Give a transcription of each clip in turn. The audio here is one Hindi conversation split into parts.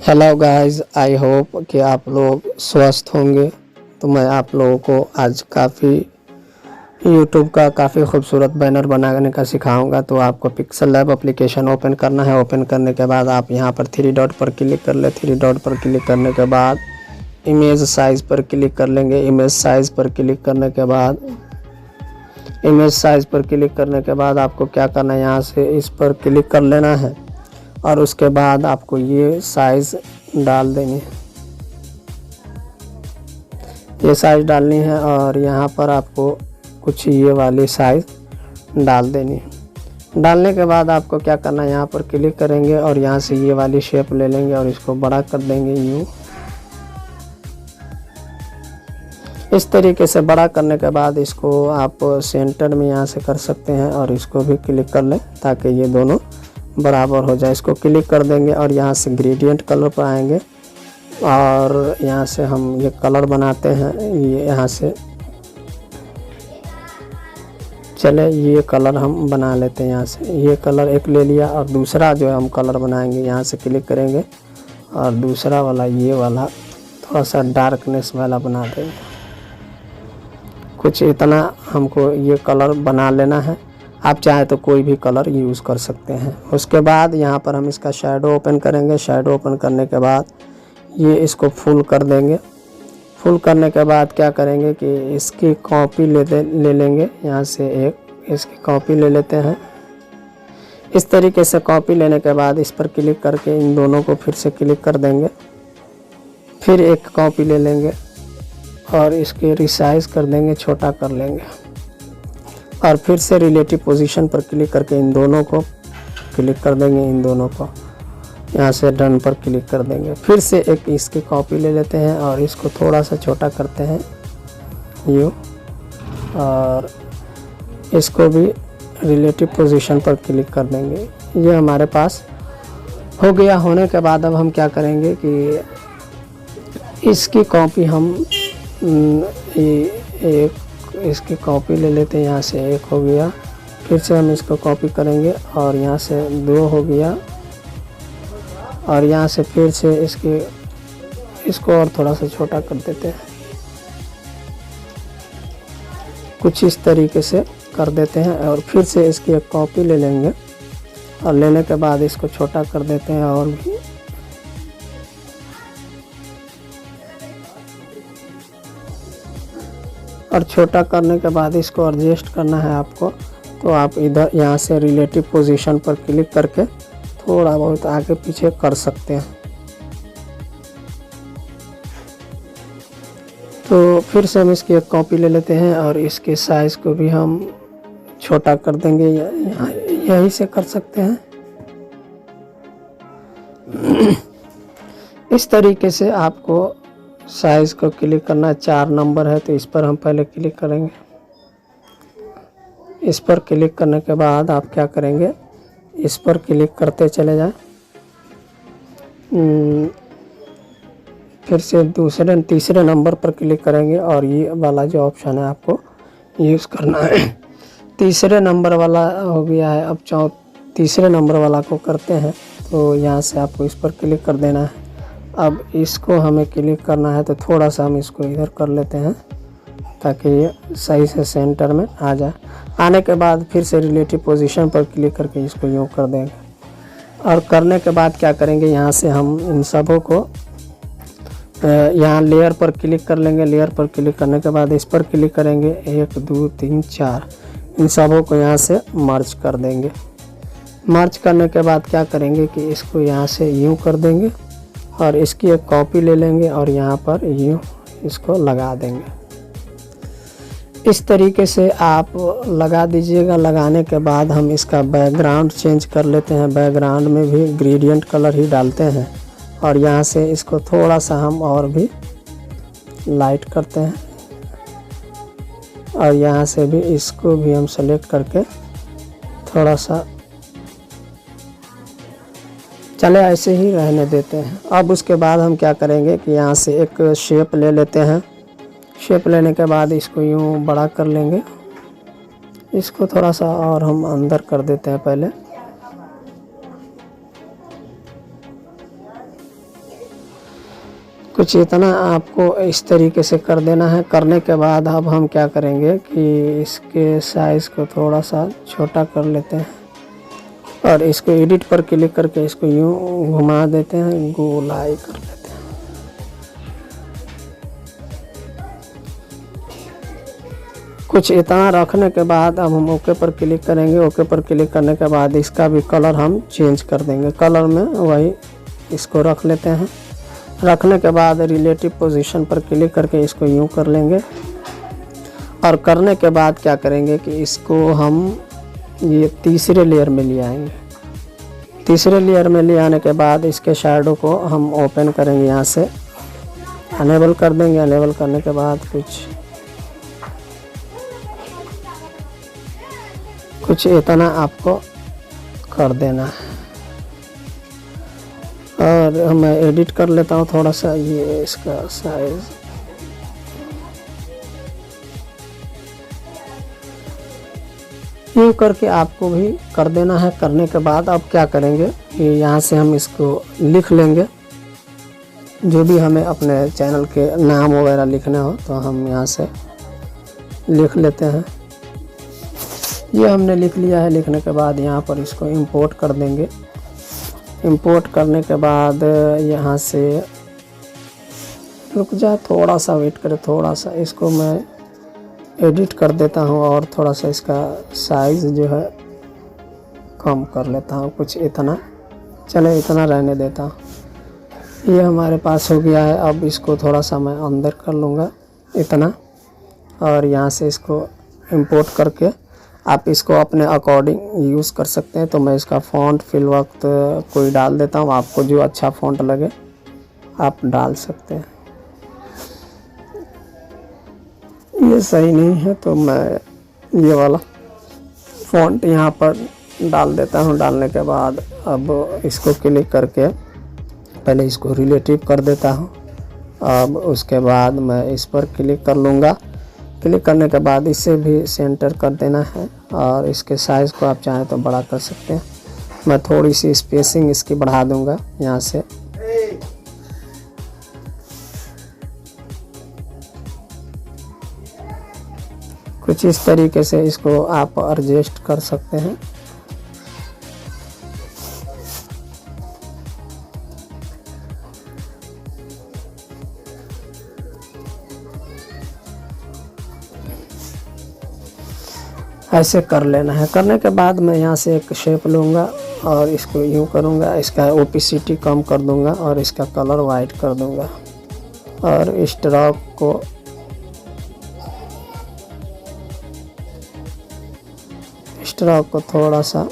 हेलो गाइस, आई होप कि आप लोग स्वस्थ होंगे। तो मैं आप लोगों को आज यूट्यूब का काफ़ी खूबसूरत बैनर बनाने का सिखाऊंगा। तो आपको पिक्सल लैब एप्लीकेशन ओपन करना है। ओपन करने के बाद आप यहां पर थ्री डॉट पर क्लिक कर ले। थ्री डॉट पर क्लिक करने के बाद इमेज साइज़ पर क्लिक कर लेंगे। इमेज साइज़ पर क्लिक करने के बाद आपको क्या करना है, यहाँ से इस पर क्लिक कर लेना है और उसके बाद आपको ये साइज़ डाल देंगे। ये साइज़ डालनी है और यहाँ पर आपको कुछ ये वाली साइज़ डाल देनी है। डालने के बाद आपको क्या करना है, यहाँ पर क्लिक करेंगे और यहाँ से ये वाली शेप ले लेंगे और इसको बड़ा कर देंगे यूँ। इस तरीके से बड़ा करने के बाद इसको आप सेंटर में यहाँ से कर सकते हैं और इसको भी क्लिक कर लें ताकि ये दोनों बराबर हो जाए। इसको क्लिक कर देंगे और यहाँ से ग्रेडियंट कलर पर आएंगे और यहाँ से हम ये कलर बनाते हैं। ये यहाँ से चले ये कलर हम बना लेते हैं। यहाँ से ये कलर एक ले लिया और दूसरा जो है हम कलर बनाएंगे। यहाँ से क्लिक करेंगे और दूसरा वाला ये वाला थोड़ा सा डार्कनेस वाला बना देंगे। कुछ इतना हमको ये कलर बना लेना है। आप चाहे तो कोई भी कलर यूज़ कर सकते हैं। उसके बाद यहाँ पर हम इसका शैडो ओपन करेंगे। शैडो ओपन करने के बाद ये इसको फुल कर देंगे। फुल करने के बाद क्या करेंगे कि इसकी कॉपी ले लेंगे। यहाँ से एक इसकी कॉपी ले लेते हैं। इस तरीके से कॉपी लेने के बाद इस पर क्लिक करके इन दोनों को फिर से क्लिक कर देंगे। फिर एक कॉपी ले लेंगे और इसके रिसाइज कर देंगे, छोटा कर लेंगे और फिर से रिलेटिव पोजीशन पर क्लिक करके इन दोनों को क्लिक कर देंगे। इन दोनों को यहाँ से डन पर क्लिक कर देंगे। फिर से एक इसकी कॉपी ले लेते हैं और इसको थोड़ा सा छोटा करते हैं यूँ और इसको भी रिलेटिव पोजीशन पर क्लिक कर देंगे। ये हमारे पास हो गया। होने के बाद अब हम क्या करेंगे कि इसकी कॉपी हम एक इसकी कॉपी ले लेते हैं। यहाँ से एक हो गया, फिर से हम इसको कॉपी करेंगे और यहाँ से दो हो गया और यहाँ से फिर से इसको और थोड़ा सा छोटा कर देते हैं। कुछ इस तरीके से कर देते हैं और फिर से इसकी एक कॉपी ले लेंगे और लेने के बाद इसको छोटा कर देते हैं और भी। और छोटा करने के बाद इसको एडजस्ट करना है आपको। तो आप इधर यहाँ से रिलेटिव पोजीशन पर क्लिक करके थोड़ा बहुत आगे पीछे कर सकते हैं। तो फिर से हम इसकी एक कॉपी ले लेते हैं और इसके साइज़ को भी हम छोटा कर देंगे। यहीं से कर सकते हैं। इस तरीके से आपको साइज़ को क्लिक करना है। 4 नंबर है तो इस पर हम पहले क्लिक करेंगे। इस पर क्लिक करने के बाद आप क्या करेंगे, इस पर क्लिक करते चले जाएं। फिर से तीसरे नंबर पर क्लिक करेंगे और ये वाला जो ऑप्शन है आपको यूज़ करना है। तीसरे नंबर वाला हो गया है। अब तीसरे नंबर वाला को करते हैं। तो यहाँ से आपको इस पर क्लिक कर देना है। अब इसको हमें क्लिक करना है तो थोड़ा सा हम इसको इधर कर लेते हैं ताकि ये सही से सेंटर में आ जाए। आने के बाद फिर से रिलेटिव पोजीशन पर क्लिक करके इसको यूँ कर देंगे और करने के बाद क्या करेंगे, यहाँ से हम इन सबों को यहाँ लेयर पर क्लिक कर लेंगे। लेयर पर क्लिक करने के बाद इस पर क्लिक करेंगे। 1 2 3 4 इन सबों को यहाँ से मर्ज कर देंगे। मर्ज करने के बाद क्या करेंगे कि इसको यहाँ से यूँ कर देंगे और इसकी एक कॉपी ले लेंगे और यहाँ पर यूँ इसको लगा देंगे। इस तरीके से आप लगा दीजिएगा। लगाने के बाद हम इसका बैकग्राउंड चेंज कर लेते हैं। बैकग्राउंड में भी ग्रेडियंट कलर ही डालते हैं और यहाँ से इसको थोड़ा सा हम और भी लाइट करते हैं और यहाँ से भी इसको भी हम सेलेक्ट करके थोड़ा सा चले ऐसे ही रहने देते हैं। अब उसके बाद हम क्या करेंगे कि यहाँ से एक शेप ले लेते हैं। शेप लेने के बाद इसको यूँ बड़ा कर लेंगे। इसको थोड़ा सा और हम अंदर कर देते हैं पहले। कुछ इतना आपको इस तरीके से कर देना है। करने के बाद अब हम क्या करेंगे कि इसके साइज़ को थोड़ा सा छोटा कर लेते हैं और इसको एडिट पर क्लिक करके इसको यूँ घुमा देते हैं, गोलाई कर लेते हैं। कुछ इतना रखने के बाद अब हम ओके पर क्लिक करेंगे। ओके पर क्लिक करने के बाद इसका भी कलर हम चेंज कर देंगे। कलर में वही इसको रख लेते हैं। रखने के बाद रिलेटिव पोजीशन पर क्लिक करके इसको यूँ कर लेंगे और करने के बाद क्या करेंगे कि इसको हम ये तीसरे लेयर में ले आएंगे। तीसरे लेयर में ले आने के बाद इसके शैडो को हम ओपन करेंगे, यहाँ से अनेबल कर देंगे। अनेबल करने के बाद कुछ इतना आपको कर देना है और मैं एडिट कर लेता हूँ थोड़ा सा ये इसका साइज। यूँ करके आपको भी कर देना है। करने के बाद अब क्या करेंगे कि यहाँ से हम इसको लिख लेंगे, जो भी हमें अपने चैनल के नाम वगैरह लिखना हो तो हम यहाँ से लिख लेते हैं। ये हमने लिख लिया है। लिखने के बाद यहाँ पर इसको इंपोर्ट कर देंगे। इंपोर्ट करने के बाद यहाँ से रुक जा, थोड़ा सा वेट करें, थोड़ा सा इसको मैं एडिट कर देता हूँ और थोड़ा सा इसका साइज़ जो है कम कर लेता हूँ। कुछ इतना, चले इतना रहने देता हूँ। ये हमारे पास हो गया है। अब इसको थोड़ा सा मैं अंदर कर लूँगा इतना और यहाँ से इसको इंपोर्ट करके आप इसको अपने अकॉर्डिंग यूज़ कर सकते हैं। तो मैं इसका फ़ॉन्ट फिल वक्त कोई डाल देता हूँ, आपको जो अच्छा फ़ॉन्ट लगे आप डाल सकते हैं। ये सही नहीं है तो मैं ये वाला फ़ॉन्ट यहाँ पर डाल देता हूँ। डालने के बाद अब इसको क्लिक करके पहले इसको रिलेटिव कर देता हूँ। अब उसके बाद मैं इस पर क्लिक कर लूँगा। क्लिक करने के बाद इसे भी सेंटर कर देना है और इसके साइज़ को आप चाहें तो बड़ा कर सकते हैं। मैं थोड़ी सी स्पेसिंग इसकी बढ़ा दूंगा यहाँ से। कुछ इस तरीके से इसको आप एडजस्ट कर सकते हैं। ऐसे कर लेना है। करने के बाद मैं यहाँ से एक शेप लूँगा और इसको यूँ करूँगा। इसका ओपेसिटी कम कर दूँगा और इसका कलर वाइट कर दूँगा और स्ट्रोक को थोड़ा सा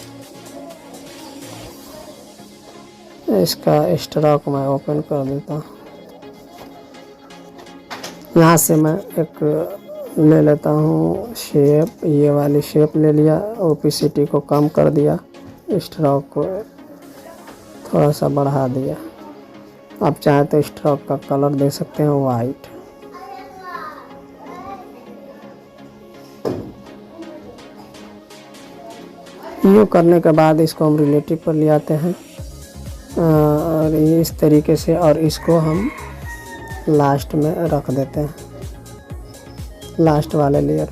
इसका स्ट्रोक मैं ओपन कर देता हूँ। यहाँ से मैं एक ले लेता हूँ शेप, ये वाली शेप ले लिया। ओपेसिटी को कम कर दिया, स्ट्रोक को थोड़ा सा बढ़ा दिया। आप चाहें तो स्ट्रोक का कलर दे सकते हैं वाइट। यूँ करने के बाद इसको हम रिलेटिव पर ले आते हैं और इस तरीके से, और इसको हम लास्ट में रख देते हैं, लास्ट वाले लेयर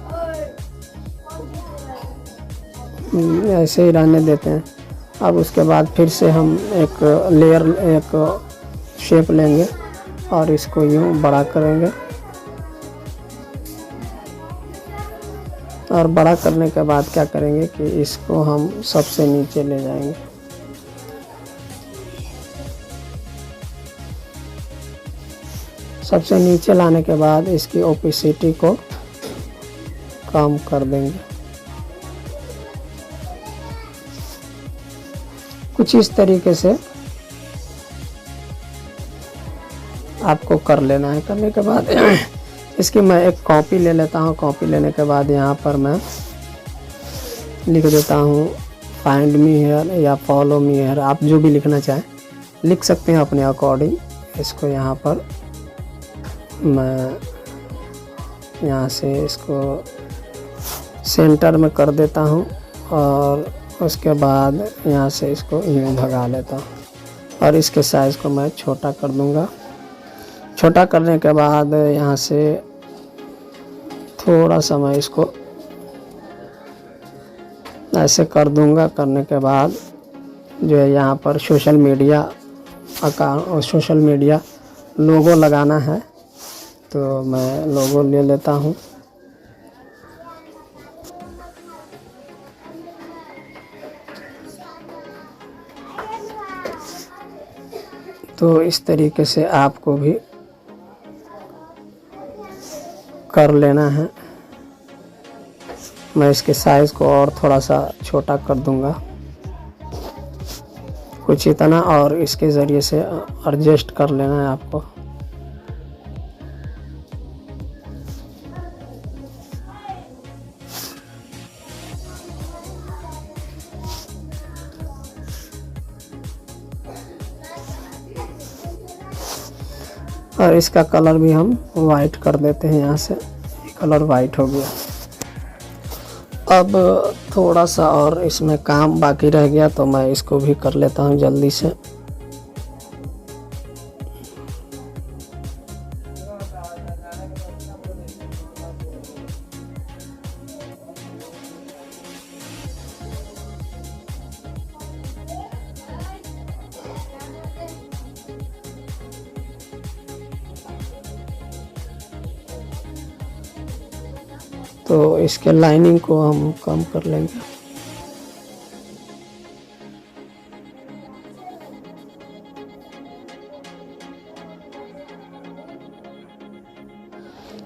ऐसे ही रहने देते हैं। अब उसके बाद फिर से हम एक लेयर, एक शेप लेंगे और इसको यूँ बड़ा करेंगे और बड़ा करने के बाद क्या करेंगे कि इसको हम सबसे नीचे ले जाएंगे। सबसे नीचे लाने के बाद इसकी ओपेसिटी को कम कर देंगे। कुछ इस तरीके से आपको कर लेना है। करने के बाद इसकी मैं एक कॉपी ले लेता हूँ। कॉपी लेने के बाद यहाँ पर मैं लिख देता हूँ फाइंड मी हियर या फॉलो मी हियर, आप जो भी लिखना चाहें लिख सकते हैं अपने अकॉर्डिंग। इसको यहाँ पर मैं यहाँ से इसको सेंटर में कर देता हूँ और उसके बाद यहाँ से इसको यूँ भगा लेता हूँ और इसके साइज़ को मैं छोटा कर दूँगा। छोटा करने के बाद यहाँ से थोड़ा सा मैं इसको ऐसे कर दूंगा। करने के बाद जो है यहाँ पर सोशल मीडिया अकाउंट और सोशल मीडिया लोगो लगाना है, तो मैं लोगो ले लेता हूँ। तो इस तरीके से आपको भी कर लेना है। मैं इसके साइज़ को और थोड़ा सा छोटा कर दूंगा, कुछ इतना, और इसके ज़रिए से एडजस्ट कर लेना है आपको। और इसका कलर भी हम वाइट कर देते हैं। यहाँ से ये कलर वाइट हो गया। अब थोड़ा सा और इसमें काम बाकी रह गया, तो मैं इसको भी कर लेता हूँ जल्दी से। तो इसके लाइनिंग को हम कम कर लेंगे।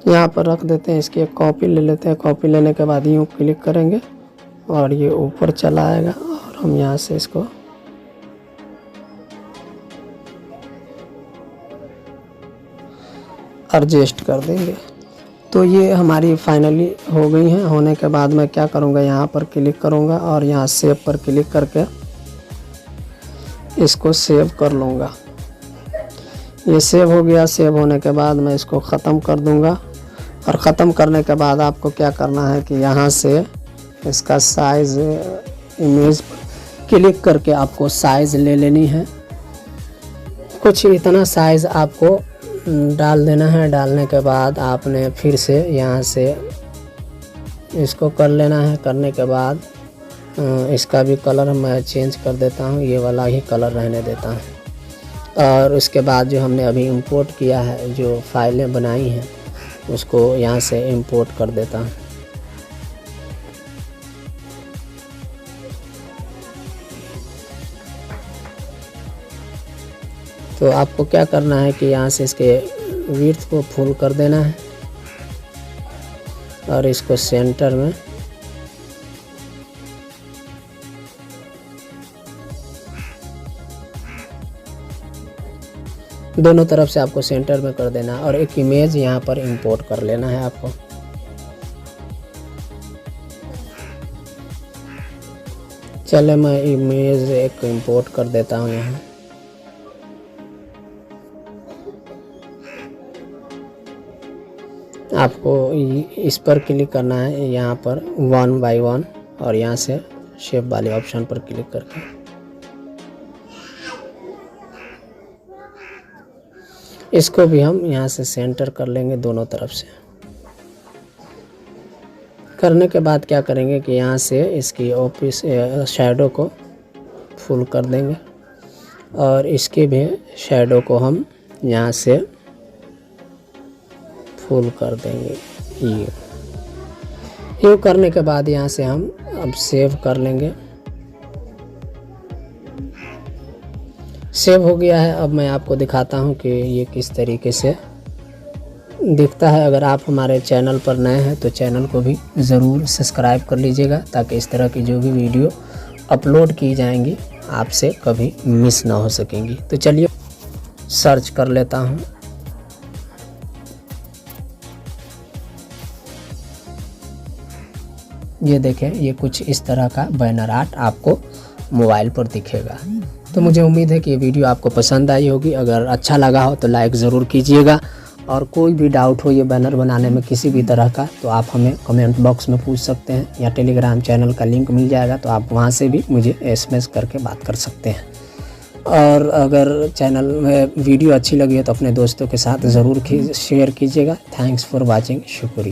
यहाँ पर रख देते हैं, इसकी एक कॉपी ले लेते हैं। कॉपी लेने के बाद यूँ क्लिक करेंगे और ये ऊपर चला आएगा, और हम यहाँ से इसको एडजस्ट कर देंगे। तो ये हमारी फाइनली हो गई हैं। होने के बाद मैं क्या करूँगा, यहाँ पर क्लिक करूँगा और यहाँ सेव पर क्लिक करके इसको सेव कर लूँगा। ये सेव हो गया। सेव होने के बाद मैं इसको ख़त्म कर दूँगा। और ख़त्म करने के बाद आपको क्या करना है कि यहाँ से इसका साइज़ इमेज पर क्लिक करके आपको साइज़ ले लेनी है। कुछ इतना साइज़ आपको डाल देना है। डालने के बाद आपने फिर से यहाँ से इसको कर लेना है। करने के बाद इसका भी कलर मैं चेंज कर देता हूँ, ये वाला ही कलर रहने देता हूँ। और उसके बाद जो हमने अभी इंपोर्ट किया है, जो फाइलें बनाई हैं, उसको यहाँ से इंपोर्ट कर देता हूँ। तो आपको क्या करना है कि यहाँ से इसके विड्थ को फुल कर देना है और इसको सेंटर में दोनों तरफ से आपको सेंटर में कर देना है। और एक इमेज यहाँ पर इंपोर्ट कर लेना है आपको। चले मैं इमेज एक इंपोर्ट कर देता हूँ यहाँ। आपको इस पर क्लिक करना है, यहाँ पर 1 बाय 1, और यहाँ से शेप वाले ऑप्शन पर क्लिक करके इसको भी हम यहाँ से सेंटर कर लेंगे दोनों तरफ से। करने के बाद क्या करेंगे कि यहाँ से इसकी ऑफिस शैडो को फुल कर देंगे और इसके भी शैडो को हम यहाँ से फुल कर देंगे। ये करने के बाद यहाँ से हम अब सेव कर लेंगे। सेव हो गया है। अब मैं आपको दिखाता हूँ कि ये किस तरीके से दिखता है। अगर आप हमारे चैनल पर नए हैं तो चैनल को भी ज़रूर सब्सक्राइब कर लीजिएगा, ताकि इस तरह की जो भी वीडियो अपलोड की जाएंगी आपसे कभी मिस ना हो सकेंगी। तो चलिए सर्च कर लेता हूँ। ये देखें, ये कुछ इस तरह का बैनर आर्ट आपको मोबाइल पर दिखेगा। तो मुझे उम्मीद है कि ये वीडियो आपको पसंद आई होगी। अगर अच्छा लगा हो तो लाइक ज़रूर कीजिएगा, और कोई भी डाउट हो ये बैनर बनाने में किसी भी तरह का, तो आप हमें कमेंट बॉक्स में पूछ सकते हैं, या टेलीग्राम चैनल का लिंक मिल जाएगा तो आप वहाँ से भी मुझे SMS करके बात कर सकते हैं। और अगर चैनल में वीडियो अच्छी लगी है तो अपने दोस्तों के साथ ज़रूर शेयर कीजिएगा। थैंक्स फॉर वॉचिंग, शुक्रिया।